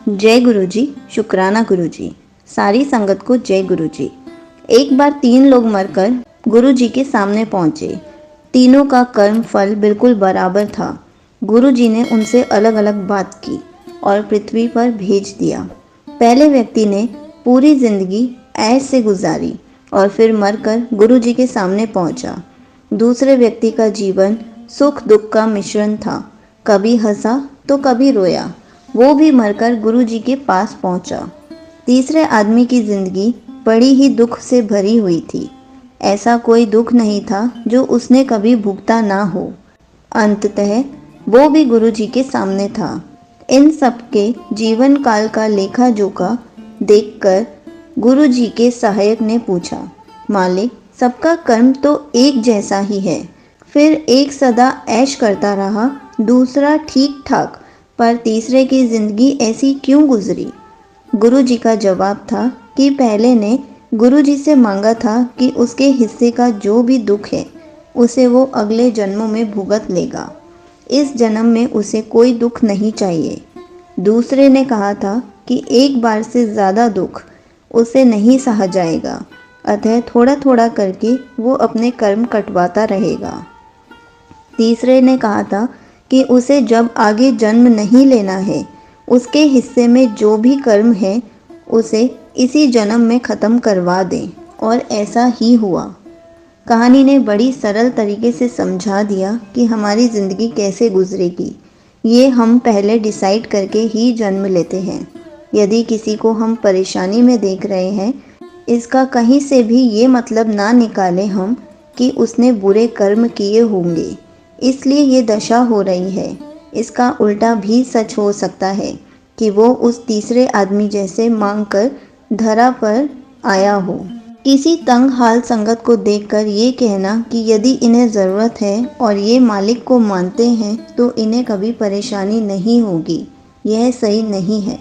जय गुरुजी, शुक्राना गुरुजी। सारी संगत को जय गुरुजी। एक बार 3 लोग मरकर गुरुजी के सामने पहुंचे। तीनों का कर्म फल बिल्कुल बराबर था। गुरुजी ने उनसे अलग अलग बात की और पृथ्वी पर भेज दिया। पहले व्यक्ति ने पूरी जिंदगी ऐश से गुजारी और फिर मरकर गुरुजी के सामने पहुंचा। दूसरे व्यक्ति का जीवन सुख दुख का मिश्रण था। कभी हंसा तो कभी रोया। वो भी मरकर गुरुजी के पास पहुंचा। तीसरे आदमी की जिंदगी बड़ी ही दुख से भरी हुई थी। ऐसा कोई दुख नहीं था जो उसने कभी भुगता ना हो। अंततः वो भी गुरुजी के सामने था। इन सबके जीवन काल का लेखा जोखा देखकर गुरुजी के सहायक ने पूछा, मालिक, सबका कर्म तो एक जैसा ही है। फिर एक सदा ऐश करता रहा, दूसरा ठीक ठाक, पर तीसरे की जिंदगी ऐसी क्यों गुजरी? गुरुजी का जवाब था कि पहले ने गुरुजी से मांगा था कि उसके हिस्से का जो भी दुख है उसे वो अगले जन्मों में भुगत लेगा। इस जन्म में उसे कोई दुख नहीं चाहिए। दूसरे ने कहा था कि एक बार से ज़्यादा दुख उसे नहीं सहा जाएगा, अतः थोड़ा थोड़ा करके वो अपने कर्म कटवाता रहेगा। तीसरे ने कहा था कि उसे जब आगे जन्म नहीं लेना है, उसके हिस्से में जो भी कर्म है उसे इसी जन्म में ख़त्म करवा दें, और ऐसा ही हुआ। कहानी ने बड़ी सरल तरीके से समझा दिया कि हमारी ज़िंदगी कैसे गुजरेगी। ये हम पहले डिसाइड करके ही जन्म लेते हैं। यदि किसी को हम परेशानी में देख रहे हैं, इसका कहीं से भी ये मतलब ना निकालें हम कि उसने बुरे कर्म किए होंगे इसलिए ये दशा हो रही है। इसका उल्टा भी सच हो सकता है कि वो उस तीसरे आदमी जैसे मांग कर धरा पर आया हो। किसी तंग हाल संगत को देखकर ये कहना कि यदि इन्हें ज़रूरत है और ये मालिक को मानते हैं तो इन्हें कभी परेशानी नहीं होगी, यह सही नहीं है।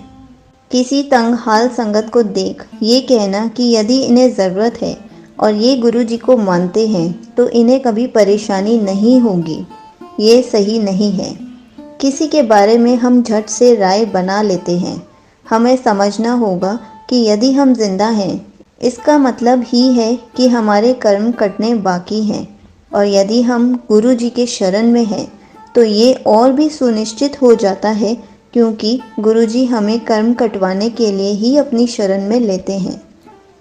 किसी तंग हाल संगत को देख ये कहना कि यदि इन्हें ज़रूरत है और ये गुरुजी को मानते हैं तो इन्हें कभी परेशानी नहीं होगी, ये सही नहीं है। किसी के बारे में हम झट से राय बना लेते हैं। हमें समझना होगा कि यदि हम जिंदा हैं, इसका मतलब ही है कि हमारे कर्म कटने बाकी हैं, और यदि हम गुरुजी के शरण में हैं तो ये और भी सुनिश्चित हो जाता है, क्योंकि गुरुजी हमें कर्म कटवाने के लिए ही अपनी शरण में लेते हैं।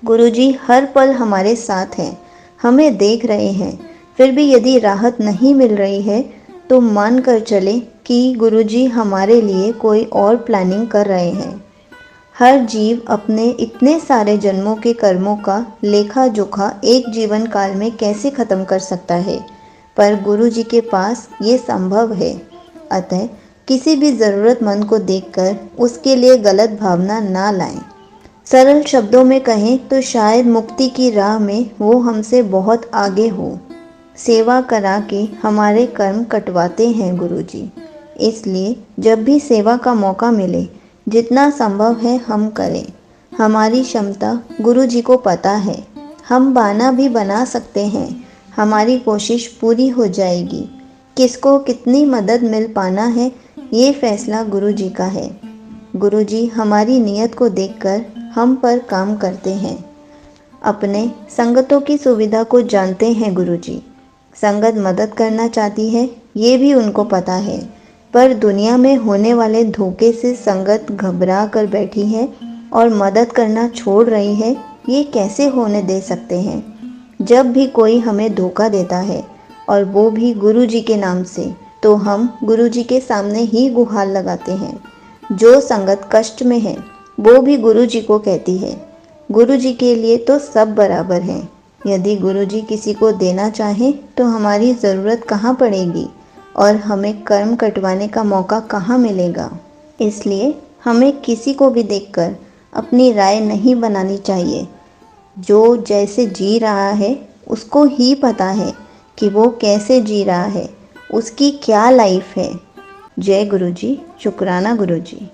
गुरुजी हर पल हमारे साथ हैं, हमें देख रहे हैं। फिर भी यदि राहत नहीं मिल रही है तो मान कर चले कि गुरुजी हमारे लिए कोई और प्लानिंग कर रहे हैं। हर जीव अपने इतने सारे जन्मों के कर्मों का लेखा जोखा एक जीवन काल में कैसे ख़त्म कर सकता है, पर गुरुजी के पास ये संभव है। अतः किसी भी ज़रूरतमंद को देखकर उसके लिए गलत भावना ना लाएं। सरल शब्दों में कहें तो शायद मुक्ति की राह में वो हमसे बहुत आगे हो। सेवा करा के हमारे कर्म कटवाते हैं गुरुजी। इसलिए जब भी सेवा का मौका मिले, जितना संभव है हम करें। हमारी क्षमता गुरुजी को पता है। हम बहाना भी बना सकते हैं, हमारी कोशिश पूरी हो जाएगी। किसको कितनी मदद मिल पाना है, ये फैसला गुरुजी का है। गुरुजी हमारी नीयत को देखकर हम पर काम करते हैं। अपने संगतों की सुविधा को जानते हैं गुरुजी। संगत मदद करना चाहती है, ये भी उनको पता है, पर दुनिया में होने वाले धोखे से संगत घबरा कर बैठी है और मदद करना छोड़ रही है। ये कैसे होने दे सकते हैं? जब भी कोई हमें धोखा देता है, और वो भी गुरुजी के नाम से, तो हम गुरुजी के सामने ही गुहार लगाते हैं। जो संगत कष्ट में है वो भी गुरुजी को कहती है। गुरुजी के लिए तो सब बराबर हैं। यदि गुरुजी किसी को देना चाहे तो हमारी ज़रूरत कहाँ पड़ेगी, और हमें कर्म कटवाने का मौका कहाँ मिलेगा। इसलिए हमें किसी को भी देखकर अपनी राय नहीं बनानी चाहिए। जो जैसे जी रहा है उसको ही पता है कि वो कैसे जी रहा है, उसकी क्या लाइफ है। जय गुरुजी, शुक्राना गुरुजी।